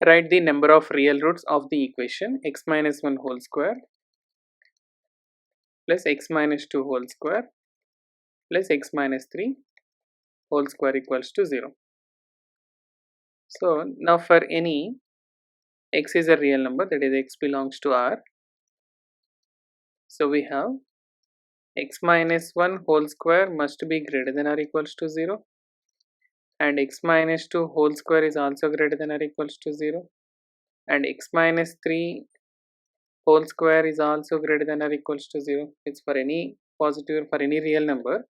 Write the number of real roots of the equation x minus 1 whole square plus x minus 2 whole square plus x minus 3 whole square equals to 0. So now for any x is a real number, that is x belongs to R. So we have x minus 1 whole square must be greater than or equals to 0, and x minus 2 whole square is also greater than or equals to 0, and x minus 3 whole square is also greater than or equals to 0. It's for any positive, for any real number,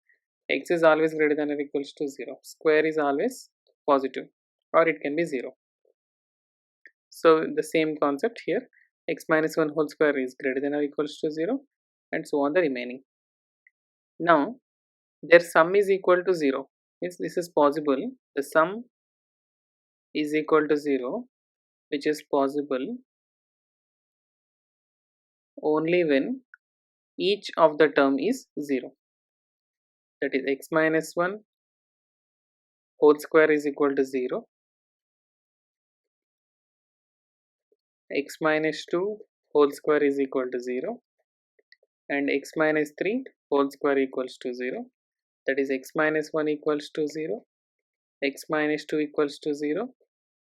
x is always greater than or equals to 0. Square is always positive, or it can be 0. So the same concept here, x minus 1 whole square is greater than or equals to 0, and so on the remaining. Now their sum is equal to 0, means this is possible. The sum is equal to 0, which is possible only when each of the term is 0. That is x minus 1 whole square is equal to 0, x minus 2 whole square is equal to 0, and x minus 3 whole square equals to 0. That is x minus 1 equals to 0, x minus 2 equals to 0,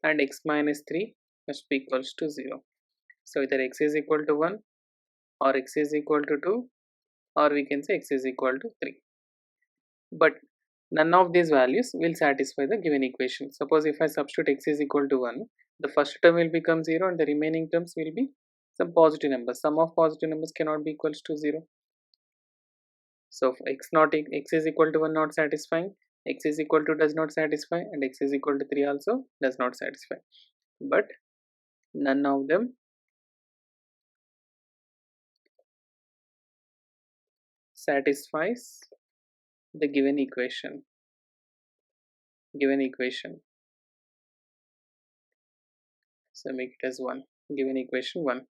and x minus 3 must be equals to 0. So either x is equal to 1, or x is equal to 2, or we can say x is equal to 3. But none of these values will satisfy the given equation. Suppose if I substitute x is equal to 1, the first term will become 0 and the remaining terms will be some positive numbers. Sum of positive numbers cannot be equals to 0. So x is equal to 1 not satisfying, x is equal to does not satisfy, and x is equal to 3 also does not satisfy. But none of them satisfies the given equation. So make it as 1. Given equation 1.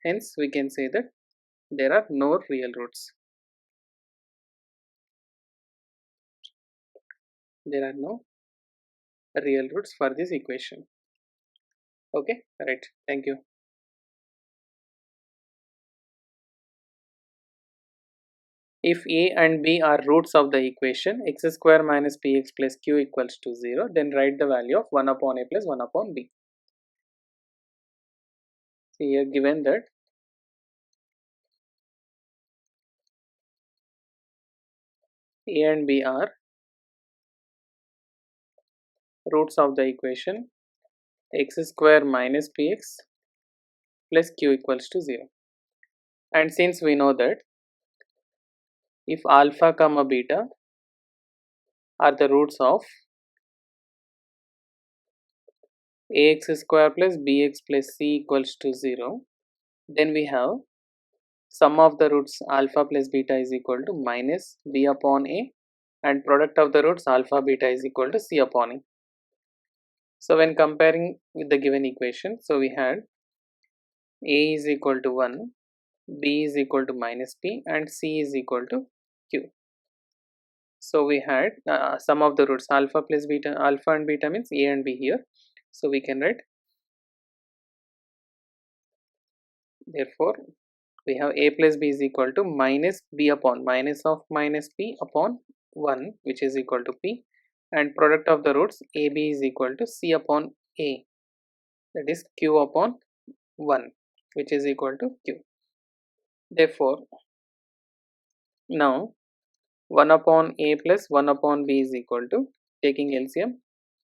Hence we can say that there are no real roots. There are no real roots for this equation. Okay, right. Thank you. If a and b are roots of the equation x square minus px plus q equals to 0, then write the value of 1 upon a plus 1 upon b. So here given that a and b are roots of the equation x square minus px plus q equals to 0. And since we know that if alpha comma beta are the roots of ax square plus bx plus c equals to 0, then we have sum of the roots alpha plus beta is equal to minus b upon a, and product of the roots alpha beta is equal to c upon a. So when comparing with the given equation, so we had a is equal to 1, b is equal to minus p, and c is equal to q. So we had sum of the roots alpha plus beta, alpha and beta means a and b here. So we can write, therefore we have a plus b is equal to minus b upon minus of minus p upon 1, which is equal to p, and product of the roots ab is equal to c upon a, that is q upon 1, which is equal to q. Therefore now 1 upon a plus 1 upon b is equal to, taking LCM,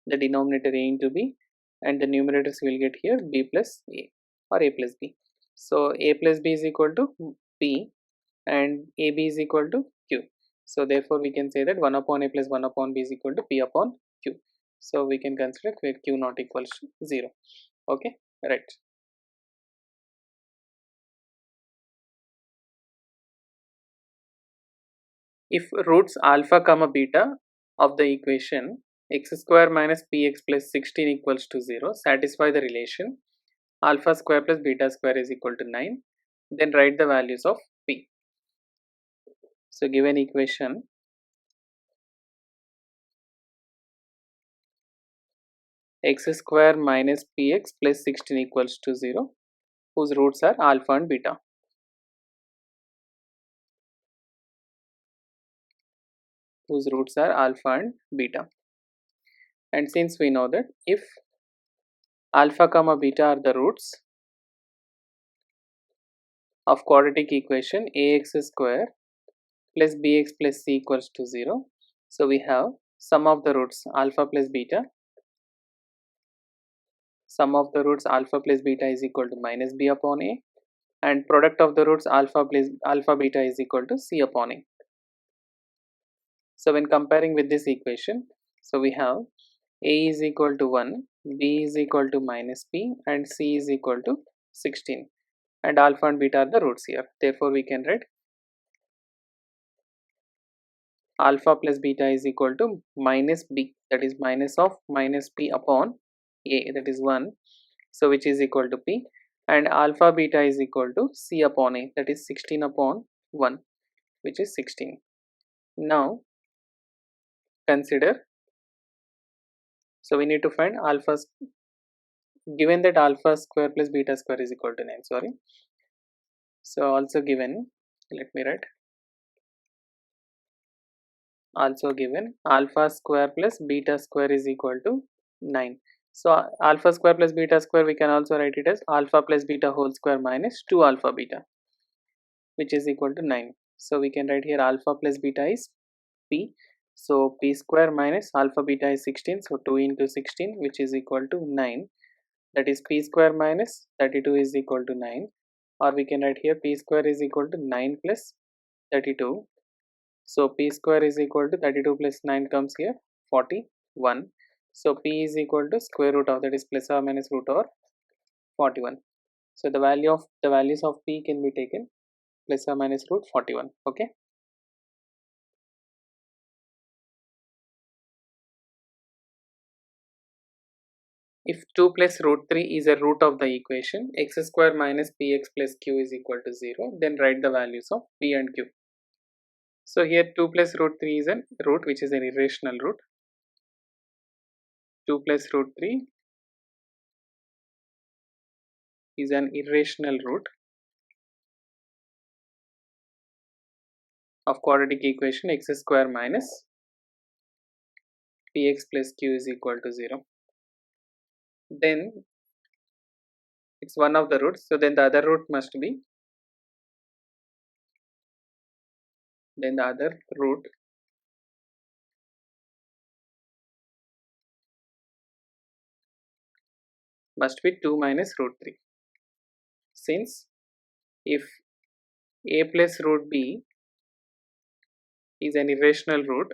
the denominator a into b, and the numerators will get here b plus a or a plus b. So a plus b is equal to p and ab is equal to q. So therefore we can say that 1 upon a plus 1 upon b is equal to p upon q. So we can consider where q not equals to 0. Okay, right. If roots alpha comma beta of the equation x square minus px plus 16 equals to 0 satisfy the relation alpha square plus beta square is equal to 9, then write the values of p. So given equation, x square minus px plus 16 equals to 0, whose roots are alpha and beta. Whose roots are alpha and beta. And since we know that if alpha comma beta are the roots of quadratic equation ax square plus bx plus c equals to 0, so we have sum of the roots alpha plus beta. Sum of the roots alpha plus beta is equal to minus b upon a, and product of the roots alpha plus alpha beta is equal to c upon a. So when comparing with this equation, so we have a is equal to 1, b is equal to minus p, and c is equal to 16, and alpha and beta are the roots here. Therefore we can write alpha plus beta is equal to minus b, that is minus of minus p upon a, that is 1, so which is equal to p, and alpha beta is equal to c upon a, that is 16 upon 1, which is 16. Now consider, so we need to find alpha, given that alpha square plus beta square is equal to 9, sorry, so also given, let me write, also given alpha square plus beta square is equal to 9. So alpha square plus beta square, we can also write it as alpha plus beta whole square minus 2 alpha beta, which is equal to 9. So we can write here alpha plus beta is p, so p square minus alpha beta is 16, so 2 into 16, which is equal to 9, that is p square minus 32 is equal to 9, or we can write here p square is equal to 9 plus 32. So p square is equal to 32 plus 9 comes here 41. So p is equal to square root of, that is plus or minus root over 41. So the values of p can be taken plus or minus root 41. Okay. If 2 plus root 3 is a root of the equation x square minus px plus q is equal to 0, then write the values of p and q. So here 2 plus root 3 is a root which is an irrational root. 2 plus root 3 is an irrational root of quadratic equation x square minus px plus q is equal to 0. Then it's one of the roots, so then the other root must be, then the other root must be 2 minus root 3. Since if a plus root b is an irrational root,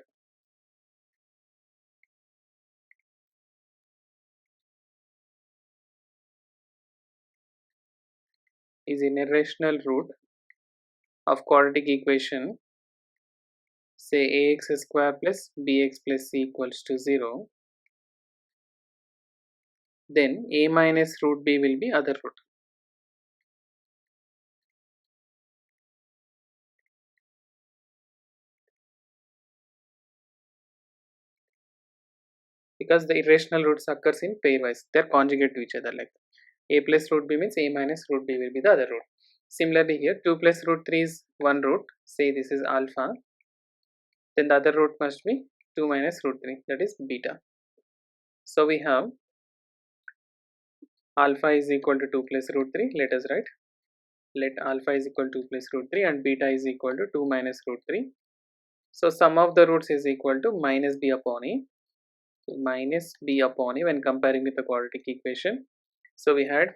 is an irrational root of quadratic equation, say ax square plus bx plus c equals to 0, then a minus root b will be other root. Because the irrational roots occurs in pairwise, they are conjugate to each other, like a plus root b means a minus root b will be the other root. Similarly here 2 plus root 3 is one root, say this is alpha, then the other root must be 2 minus root 3, that is beta. So we have alpha is equal to 2 plus root 3, let us write, let alpha is equal to 2 plus root 3 and beta is equal to 2 minus root 3. So sum of the roots is equal to minus b upon a, so minus b upon a when comparing with the quadratic equation. So we had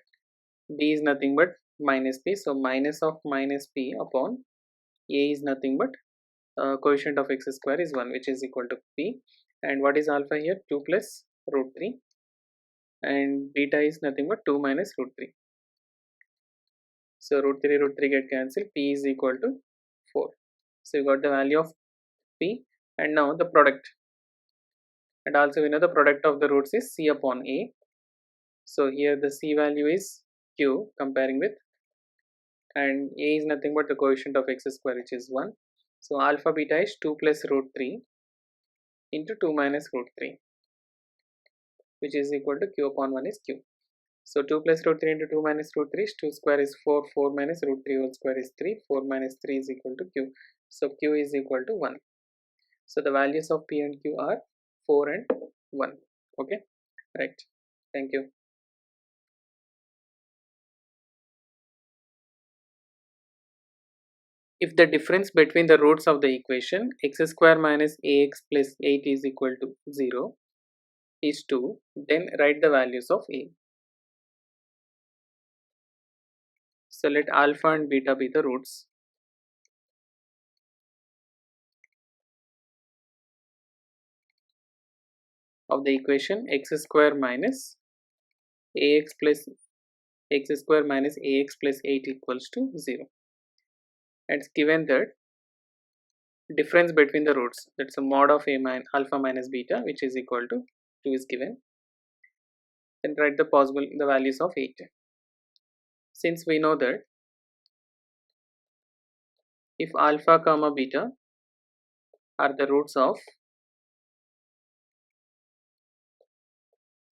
b is nothing but minus p, so minus of minus p upon a is nothing but coefficient of x square is 1, which is equal to p, and what is alpha here, 2 plus root 3, and beta is nothing but 2 minus root 3. So root 3 get cancelled, p is equal to 4. So you got the value of p, and now the product, and also we know the product of the roots is c upon a. So here the c value is q comparing with, and a is nothing but the coefficient of x square, which is 1. So alpha beta is 2 plus root 3 into 2 minus root 3. which is equal to q upon 1 is q. So 2 plus root 3 into 2 minus root 3 is 2 square is 4, 4 minus root 3 whole square is 3, 4 minus 3 is equal to q. So q is equal to 1. So the values of p and q are 4 and 1. Okay, right. Thank you. If the difference between the roots of the equation x square minus ax plus 8 is equal to 0 is 2, then write the values of a. So let alpha and beta be the roots. Of the equation x square minus ax plus x square minus ax plus 8 equals to 0. And it's given that difference between the roots, that's a mod of alpha minus beta, which is equal to 2 is given. Then write the values of 8. Since we know that if alpha comma beta are the roots of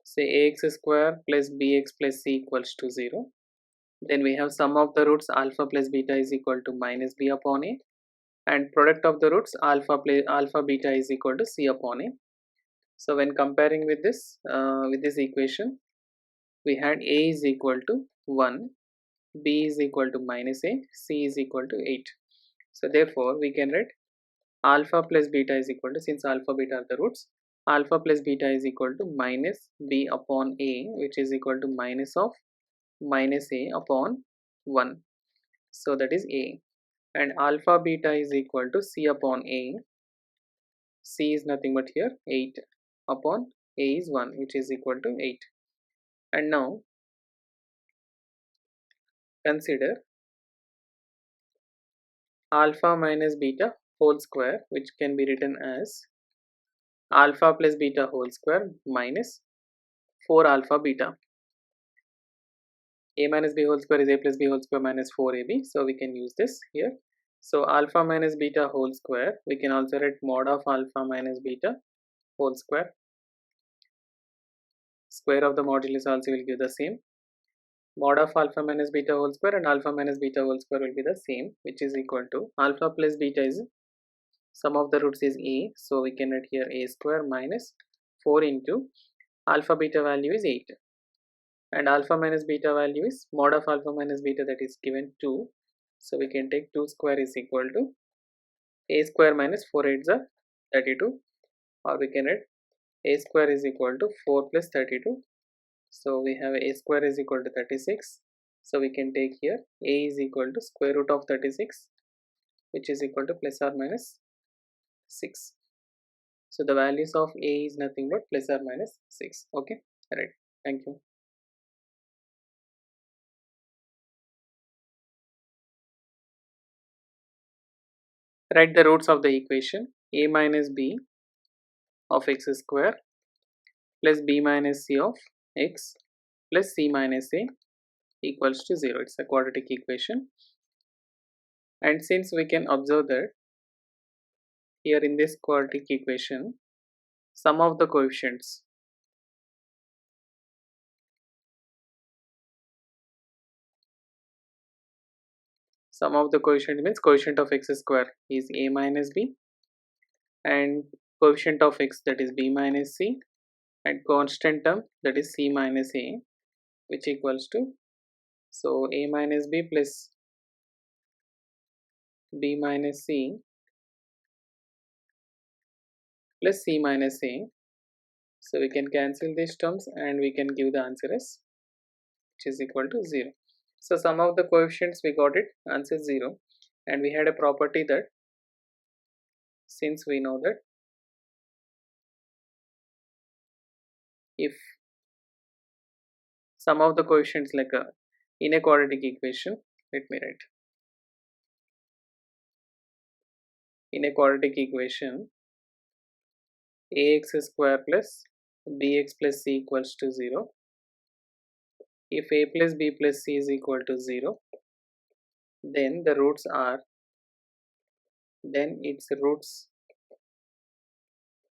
say ax square plus bx plus c equals to 0, then we have sum of the roots alpha plus beta is equal to minus b upon a, and product of the roots alpha beta is equal to c upon a. So when comparing with this equation, we had a is equal to 1, b is equal to minus a, c is equal to 8. So therefore we can write alpha plus beta is equal to, since alpha beta are the roots, alpha plus beta is equal to minus b upon a, which is equal to minus of minus a upon 1. So that is a. And alpha beta is equal to c upon a. C is nothing but here 8 upon a is 1, which is equal to 8. And now consider alpha minus beta whole square, which can be written as alpha plus beta whole square minus 4 alpha beta. A minus b whole square is a plus b whole square minus 4ab, so we can use this here. So alpha minus beta whole square, we can also write mod of alpha minus beta whole square. Square of the modulus also will give the same. Mod of alpha minus beta whole square and alpha minus beta whole square will be the same, which is equal to alpha plus beta is sum of the roots is a, so we can write here a square minus 4 into alpha beta value is 8, and alpha minus beta value is mod of alpha minus beta, that is given 2, so we can take 2 square is equal to a square minus 4 8s are 32, or we can write a square is equal to 4 plus 32. So we have a square is equal to 36, so we can take here a is equal to square root of 36, which is equal to plus or minus 6. So the values of a is nothing but plus or minus 6. Okay, right. Thank you. Write the roots of the equation a minus b of x square plus b minus c of x plus c minus a equals to 0. It's a quadratic equation. And since we can observe that here in this quadratic equation, sum of the coefficients means coefficient of x square is a minus b, and coefficient of x, that is b minus c, and constant term, that is c minus a, which equals to, so a minus b plus b minus c plus c minus a. So we can cancel these terms and we can give the answer as, which is equal to 0. So sum of the coefficients we got it, answer 0. And we had a property that since we know that if sum of the coefficients like in a quadratic equation, let me write, in a quadratic equation ax square plus bx plus c equals to 0, if a plus b plus c is equal to 0, then the roots are, then its roots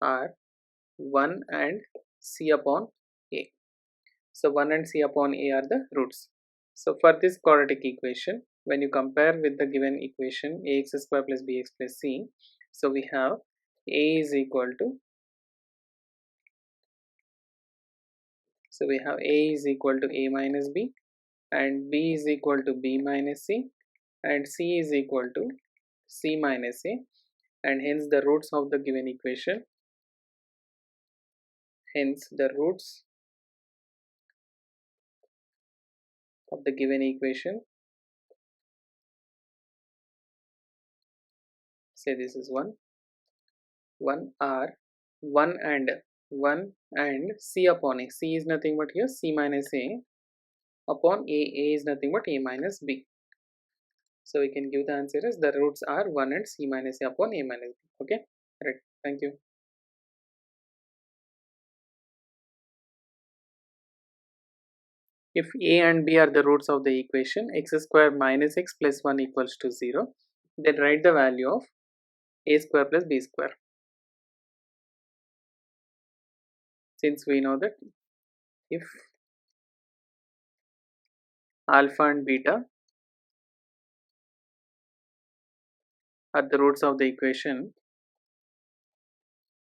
are 1 and c upon So 1 and c upon a are the roots. So for this quadratic equation, when you compare with the given equation ax² plus bx plus c, so we have a is equal to, so we have a is equal to a minus b, and b is equal to b minus c, and c is equal to c minus a, and hence the roots of the given equation, hence the roots of the given equation, say this is 1 are 1 and c upon a. C is nothing but here c minus a upon a is nothing but a minus b. So we can give the answer as the roots are 1 and c minus a upon a minus b. Okay, right. Thank you. If a and b are the roots of the equation x square minus x plus 1 equals to 0, then write the value of a square plus b square. Since we know that if alpha and beta are the roots of the equation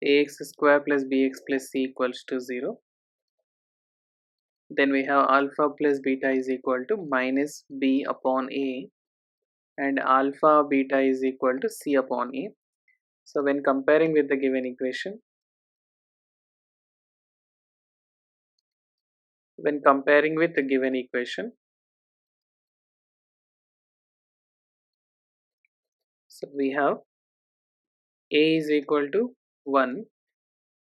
ax square plus bx plus c equals to 0, then we have alpha plus beta is equal to minus b upon a, and alpha beta is equal to c upon a. So when comparing with the given equation, so we have a is equal to 1,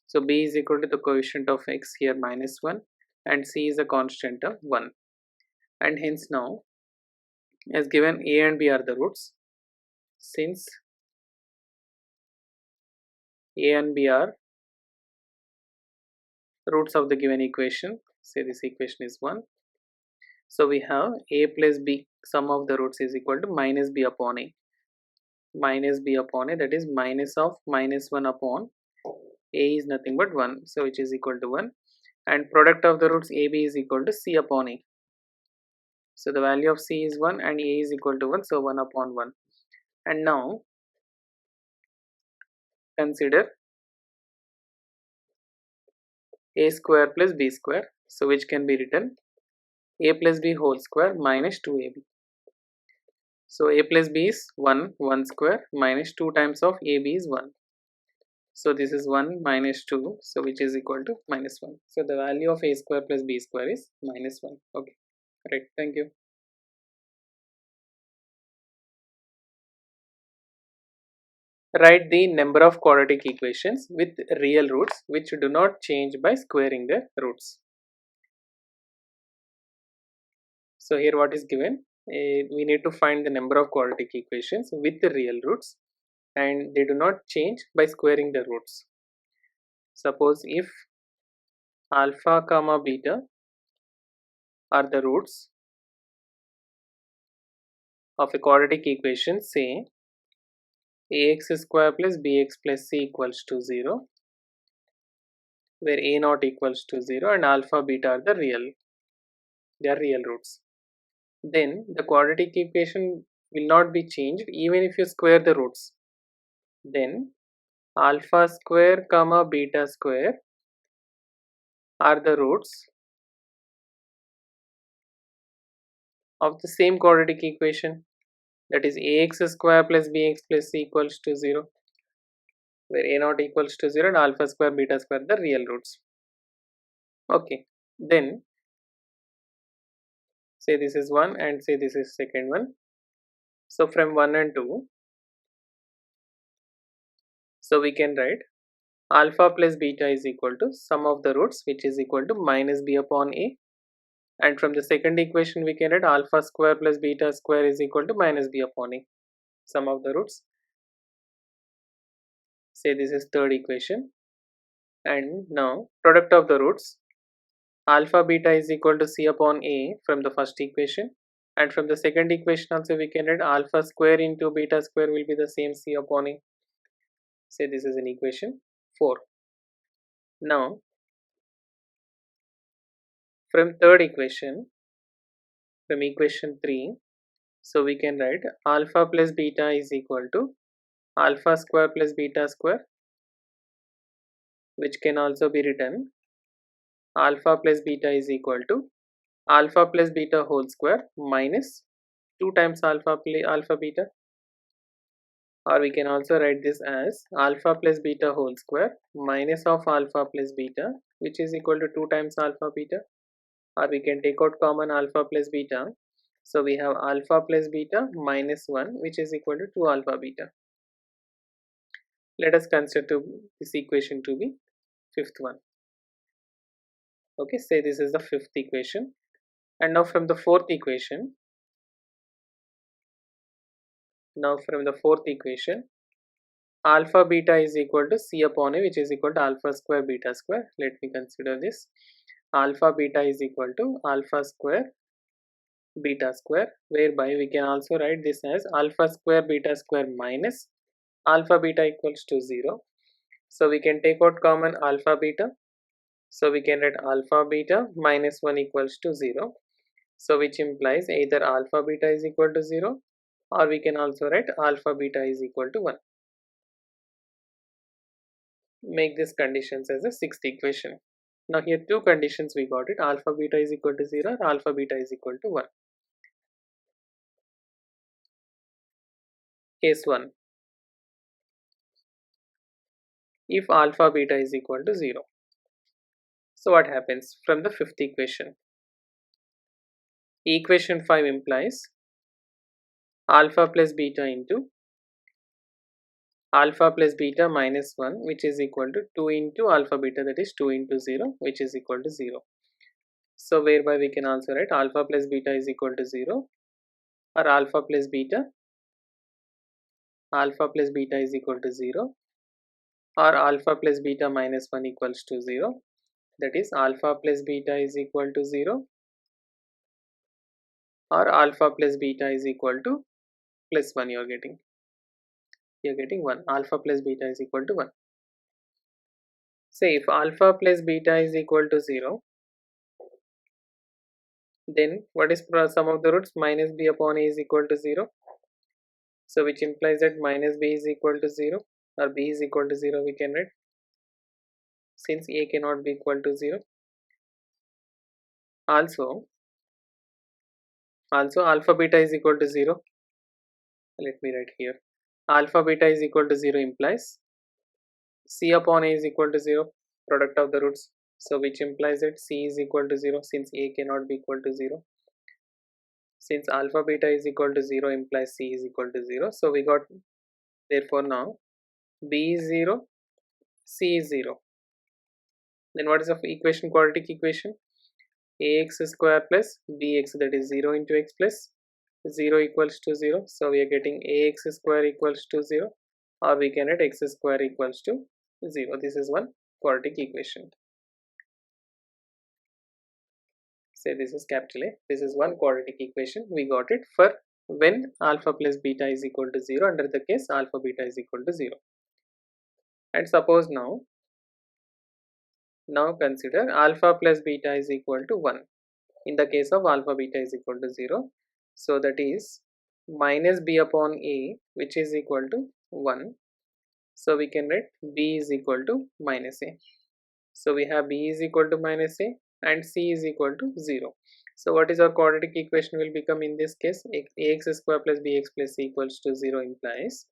so b is equal to the coefficient of x here minus 1, and c is a constant of 1, and hence now as given a and b are the roots, since a and b are roots of the given equation, say this equation is 1, so we have a plus b, sum of the roots is equal to minus b upon a, that is minus of minus 1 upon a is nothing but 1, so which is equal to 1, and product of the roots ab is equal to c upon a, so the value of c is 1 and a is equal to 1, so 1 upon 1. And now consider a square plus b square, so which can be written a plus b whole square minus 2ab. So a plus b is 1 square minus 2 times of ab is 1. So this is 1 minus 2, so which is equal to minus 1. So the value of a square plus b square is minus 1. Okay, right. Thank you. Write the number of quadratic equations with real roots which do not change by squaring the roots. So here what is given? We need to find the number of quadratic equations with the real roots and they do not change by squaring the roots. Suppose if alpha comma beta are the roots of a quadratic equation, say ax square plus bx plus c equals to 0, where a naught equals to 0 and alpha beta are the real roots, then the quadratic equation will not be changed even if you square the roots. Then alpha square comma beta square are the roots of the same quadratic equation, that is ax square plus bx plus c equals to 0, where a naught equals to 0 and alpha square beta square the real roots. Okay, then say this is 1 and say this is second one. So from 1 and 2, so we can write alpha plus beta is equal to sum of the roots, which is equal to minus b upon a, and from the second equation we can write alpha square plus beta square is equal to minus b upon a, sum of the roots. Say this is third equation, and now product of the roots, alpha beta is equal to c upon a from the first equation, and from the second equation also we can write alpha square into beta square will be the same c upon a. Say this is an equation 4. Now From third equation, from equation 3, so we can write alpha plus beta is equal to alpha square plus beta square, which can also be written alpha plus beta is equal to alpha plus beta whole square minus 2 times alpha beta, or we can also write this as alpha plus beta whole square minus of alpha plus beta, which is equal to 2 times alpha beta, or we can take out common alpha plus beta. So we have alpha plus beta minus 1, which is equal to 2 alpha beta. Let us consider this equation to be fifth one. Okay, say this is the fifth equation. And now from the fourth equation, alpha beta is equal to c upon a, which is equal to alpha square beta square. Let me consider this. Alpha beta is equal to alpha square beta square, whereby we can also write this as alpha square beta square minus alpha beta equals to 0. So we can take out common alpha beta. So we can write alpha beta minus 1 equals to 0. So which implies either alpha beta is equal to 0, or we can also write alpha beta is equal to 1. Make these conditions as a sixth equation. Now here two conditions we got it, alpha beta is equal to 0 or alpha beta is equal to 1. Case 1. If alpha beta is equal to 0. So what happens from the fifth equation? Equation 5 implies alpha plus beta into alpha plus beta minus 1, which is equal to 2 into alpha beta, that is 2 into 0, which is equal to 0. So whereby we can also write alpha plus beta is equal to 0, or alpha plus beta is equal to 0, or alpha plus beta minus 1 equals to 0, that is alpha plus beta is equal to 0, or alpha plus beta is equal to plus 1. You are getting 1. Alpha plus beta is equal to 1. Say if alpha plus beta is equal to 0, then what is sum of the roots? Minus b upon a is equal to 0. So which implies that minus b is equal to 0, or b is equal to 0 we can write, since a cannot be equal to 0. Also alpha beta is equal to 0. Let me write here. Alpha beta is equal to 0 implies c upon a is equal to 0, product of the roots. So which implies that c is equal to 0, since a cannot be equal to 0. Since alpha beta is equal to 0 implies c is equal to 0. So we got, therefore now b is 0, c is 0. Then what is the equation, quadratic equation? Ax square plus bx, that is 0 into x plus 0 equals to 0. So we are getting ax square equals to 0, or we can write x square equals to 0. This is one quadratic equation. Say this is capital A. This is one quadratic equation. We got it for when alpha plus beta is equal to 0, under the case alpha beta is equal to 0. And suppose now consider alpha plus beta is equal to 1 in the case of alpha beta is equal to 0. So that is minus b upon a, which is equal to 1. So we can write b is equal to minus a. So we have b is equal to minus a and c is equal to 0. So what is our quadratic equation will become in this case? Ax square plus bx plus c equals to 0 implies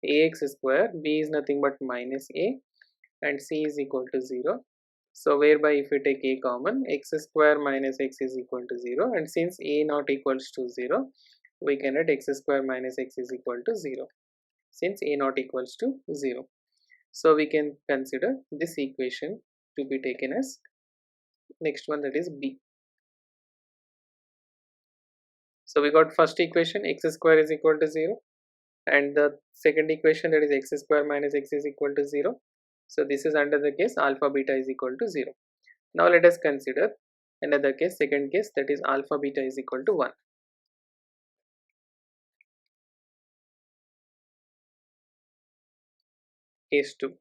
ax square, b is nothing but minus a, and c is equal to 0. So whereby if we take a common, x square minus x is equal to 0, and since a not equals to 0, we can write x square minus x is equal to 0, since a not equals to 0. So we can consider this equation to be taken as next one, that is b. So we got first equation, x square is equal to 0, and the second equation, that is x square minus x is equal to 0. So this is under the case alpha beta is equal to 0. Now let us consider another case, second case, that is alpha beta is equal to 1. Case 2.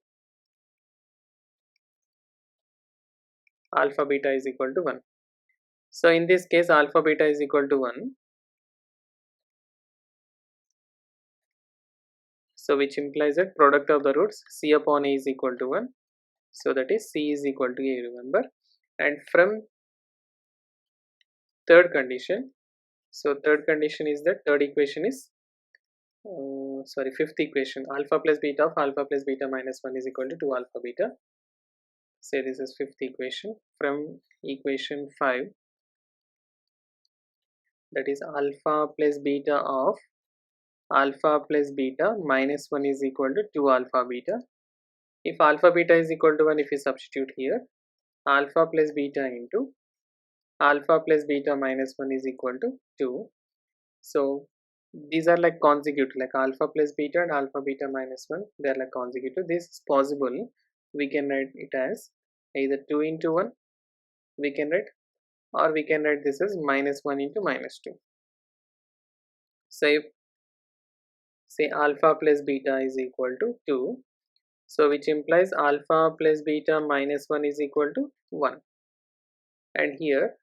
Alpha beta is equal to 1. So in this case alpha beta is equal to 1. So which implies that product of the roots c upon a is equal to 1. So that is c is equal to a, remember. And from third condition, so third condition is that third equation is fifth equation, alpha plus beta of alpha plus beta minus 1 is equal to 2 alpha beta. Say this is fifth equation. From equation 5, that is alpha plus beta of alpha plus beta minus 1 is equal to 2 alpha beta. If alpha beta is equal to 1, if we substitute here, alpha plus beta into alpha plus beta minus 1 is equal to 2. So these are like consecutive, like alpha plus beta and alpha beta minus 1, they are like consecutive. This is possible. We can write it as either 2 into 1 we can write, or we can write this as minus 1 into minus 2. Say alpha plus beta is equal to 2. So which implies alpha plus beta minus 1 is equal to 1. And here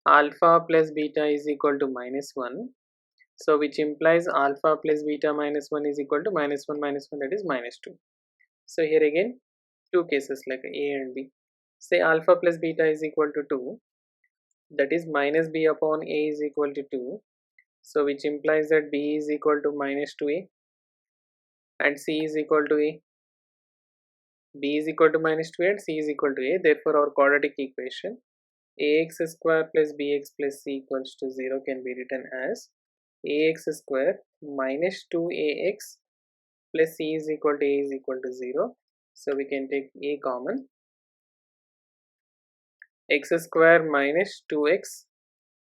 alpha plus beta is equal to minus 1. So which implies alpha plus beta minus 1 is equal to minus 1 minus 1, that is minus 2. So here again two cases like A and B. Say alpha plus beta is equal to 2, that is minus b upon a is equal to 2. So which implies that b is equal to minus 2a and c is equal to a. B is equal to minus 2a and c is equal to a. Therefore our quadratic equation ax square plus bx plus c equals to 0 can be written as ax square minus 2ax plus c is equal to a is equal to 0. So we can take a common. X square minus 2x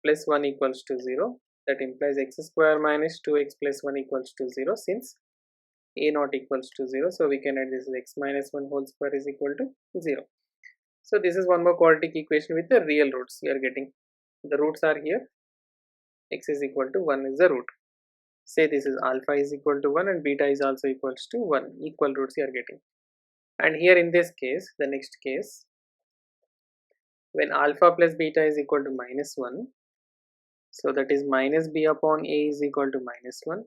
plus 1 equals to 0. That implies x square minus 2x plus 1 equals to 0, since a not equals to 0. So we can write this as x minus 1 whole square is equal to 0. So this is one more quadratic equation with the real roots. You are getting the roots are here. X is equal to 1 is the root. Say this is alpha is equal to 1 and beta is also equals to 1. Equal roots you are getting. And here in this case, the next case, when alpha plus beta is equal to minus 1, so that is minus b upon a is equal to minus 1.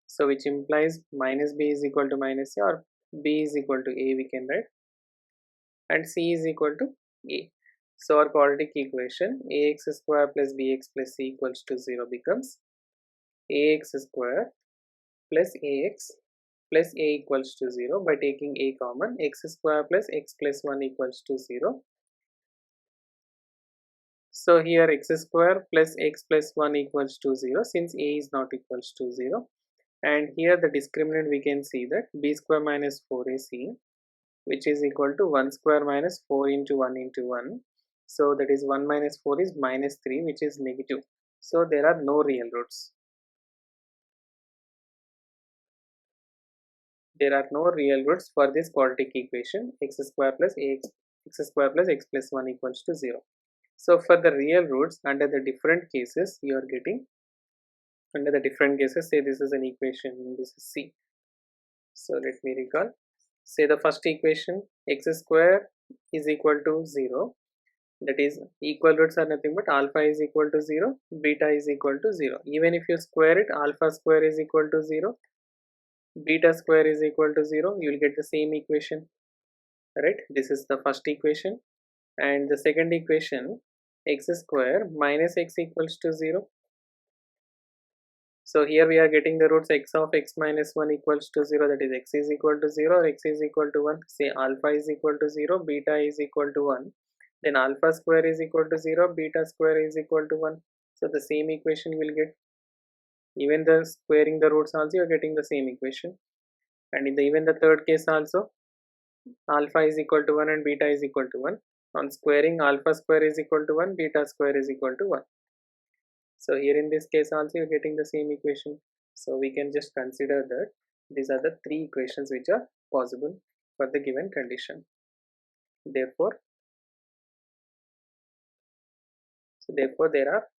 So which implies minus b is equal to minus a, or b is equal to a we can write, and c is equal to a. So our quadratic equation ax square plus bx plus c equals to 0 becomes ax square plus ax plus a equals to 0 by taking a common. X square plus x plus 1 equals to 0. So here x square plus x plus 1 equals to 0, since a is not equals to 0. And here the discriminant we can see that b square minus 4ac, which is equal to 1 square minus 4 into 1 into 1. So that is 1 minus 4 is minus 3, which is negative. So there are no real roots. There are no real roots for this quadratic equation x square plus x plus 1 equals to 0. So for the real roots under the different cases you are getting, under the different cases, say this is an equation, this is C. So let me recall. Say the first equation x square is equal to 0, that is equal roots are nothing but alpha is equal to 0, beta is equal to 0. Even if you square it, alpha square is equal to 0, beta square is equal to 0, you will get the same equation, right? This is the first equation. And the second equation x square minus x equals to 0. So here we are getting the roots x of x minus 1 equals to 0, that is x is equal to 0 or x is equal to 1. Say alpha is equal to 0, beta is equal to 1. Then alpha square is equal to 0, beta square is equal to 1. So the same equation you will get. Even the squaring the roots also you are getting the same equation. And in the even the third case also, alpha is equal to 1 and beta is equal to 1. On squaring, alpha square is equal to 1, beta square is equal to 1. So here in this case also you are getting the same equation. So we can just consider that these are the three equations which are possible for the given condition. Therefore there are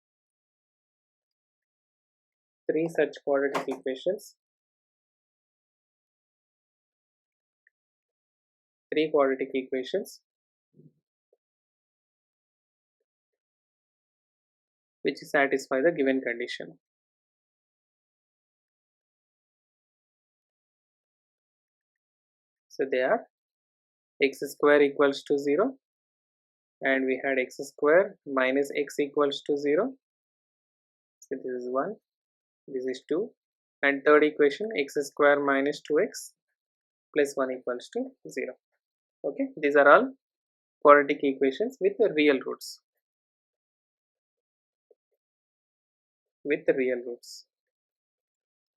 three such quadratic equations, which satisfy the given condition. So they are x square equals to 0, and we had x square minus x equals to 0. So this is 1, this is 2, and third equation x square minus 2x plus 1 equals to 0. Okay, these are all quadratic equations with the real roots.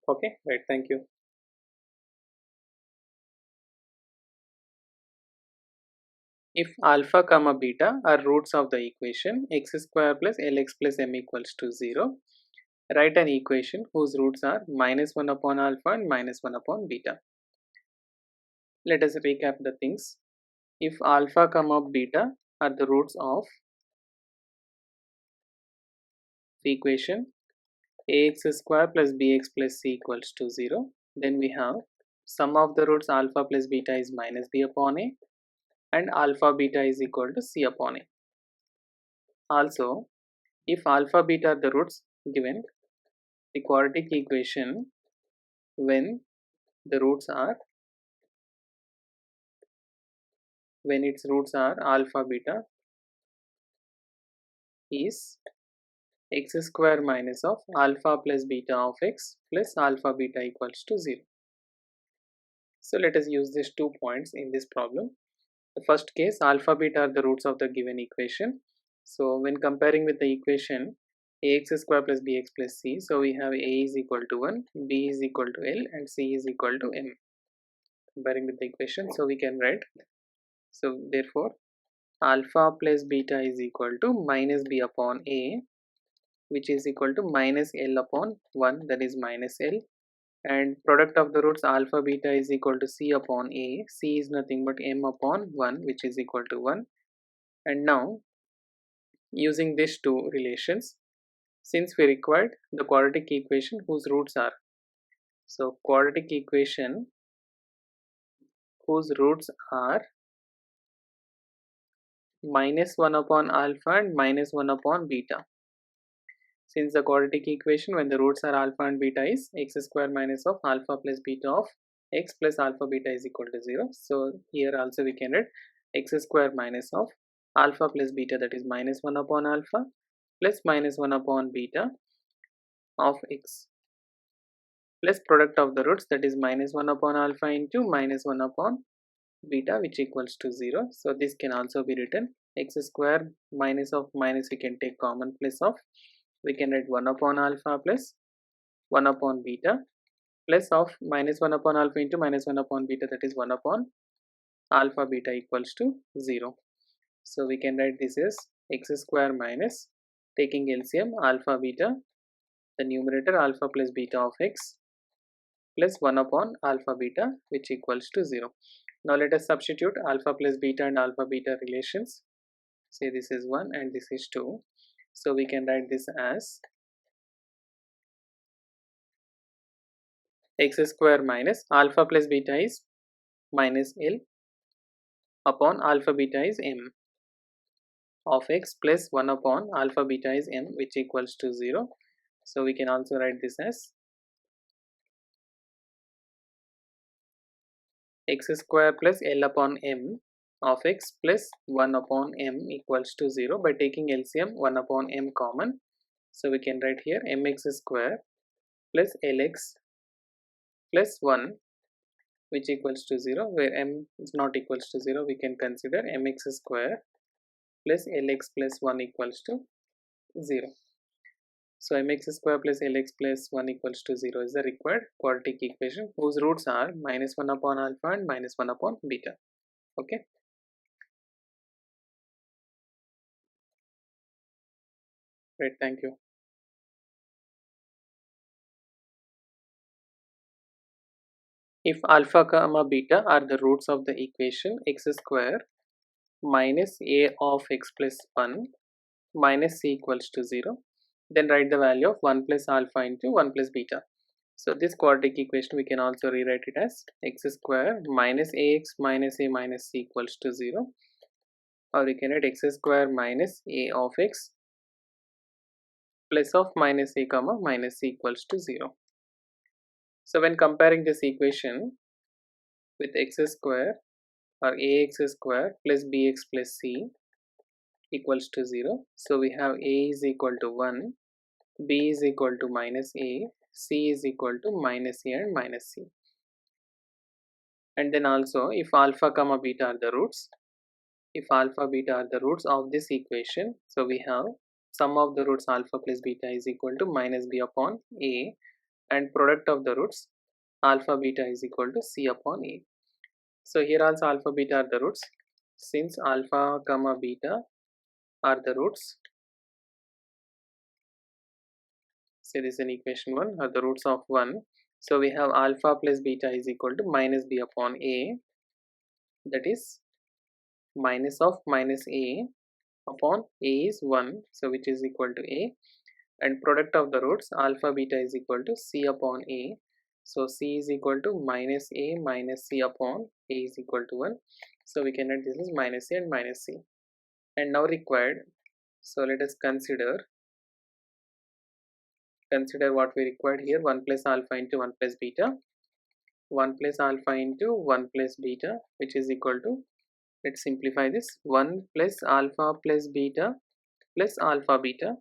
Okay, right, thank you. If alpha comma beta are roots of the equation x square plus lx plus m equals to 0, write an equation whose roots are minus 1 upon alpha and minus 1 upon beta. Let us recap the things. If alpha comma beta are the roots of the equation ax square plus bx plus c equals to 0, then we have sum of the roots alpha plus beta is minus b upon a, and alpha beta is equal to c upon a. Also, if alpha beta are the roots given the quadratic equation when the roots are when its roots are alpha beta is x square minus of alpha plus beta of x plus alpha beta equals to 0. So let us use these 2 points in this problem. The first case, alpha beta are the roots of the given equation. So when comparing with the equation ax square plus bx plus c, so we have a is equal to 1, b is equal to l, and c is equal to m. Comparing with the equation, so we can write, so therefore alpha plus beta is equal to minus b upon a, which is equal to minus l upon 1, that is minus l, and product of the roots alpha beta is equal to c upon a. C is nothing but m upon 1, which is equal to 1. And now using these two relations, since we required the quadratic equation whose roots are, so quadratic equation whose roots are minus 1 upon alpha and minus 1 upon beta. Since the quadratic equation when the roots are alpha and beta is x square minus of alpha plus beta of x plus alpha beta is equal to 0. So here also we can write x square minus of alpha plus beta, that is minus 1 upon alpha plus minus 1 upon beta of x plus product of the roots, that is minus 1 upon alpha into minus 1 upon beta, which equals to 0. So this can also be written x square minus of minus, we can take common place of, we can write 1 upon alpha plus 1 upon beta plus of minus 1 upon alpha into minus 1 upon beta, that is 1 upon alpha beta equals to 0. So we can write this as x square minus, taking LCM, alpha beta, the numerator alpha plus beta of x plus 1 upon alpha beta, which equals to 0. Now let us substitute alpha plus beta and alpha beta relations. Say this is 1 and this is 2. So we can write this as x square minus alpha plus beta is minus L upon alpha beta is m of x plus 1 upon alpha beta is m, which equals to 0. So we can also write this as x square plus L upon m of x plus 1 upon m equals to 0 by taking LCM 1 upon m common. So we can write here mx square plus lx plus 1, which equals to 0, where m is not equals to 0, we can consider mx square plus lx plus 1 equals to 0. So mx square plus lx plus 1 equals to 0 is the required quadratic equation whose roots are minus 1 upon alpha and minus 1 upon beta. Okay. Right, thank you. If alpha comma beta are the roots of the equation x square minus a of x plus 1 minus c equals to 0, then write the value of 1 plus alpha into 1 plus beta. So this quadratic equation we can also rewrite it as x square minus ax minus a minus c equals to 0, or we can write x square minus a of x plus of minus a comma minus c equals to 0. So when comparing this equation with x square or ax square plus bx plus c equals to 0, so we have a is equal to 1, b is equal to minus a, c is equal to minus a and minus c. And then also if alpha comma beta are the roots, if alpha beta are the roots of this equation, so we have sum of the roots alpha plus beta is equal to minus b upon a, and product of the roots alpha beta is equal to c upon a. So here also alpha beta are the roots. Since alpha comma beta are the roots, say this is an equation 1 are the roots of 1, so we have alpha plus beta is equal to minus b upon a, that is minus of minus a upon a is 1, so which is equal to a, and product of the roots alpha beta is equal to c upon a, so c is equal to minus a minus c upon a is equal to 1, so we can write this is minus a and minus c. And now required, so let us consider what we required here, 1 plus alpha into 1 plus beta, 1 plus alpha into 1 plus beta, which is equal to, let's simplify this, 1 plus alpha plus beta plus alpha beta,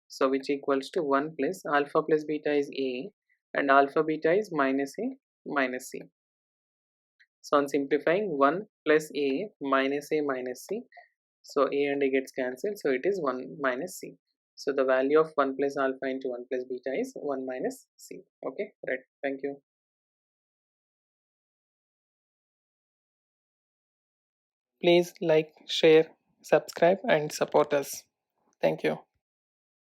so which equals to 1 plus alpha plus beta is a and alpha beta is minus a minus c. So on simplifying, 1 plus a minus c, so a and a gets cancelled, so it is 1 minus c. So the value of 1 plus alpha into 1 plus beta is 1 minus c. Okay, right. Thank you. Please like, share, subscribe and support us. Thank you.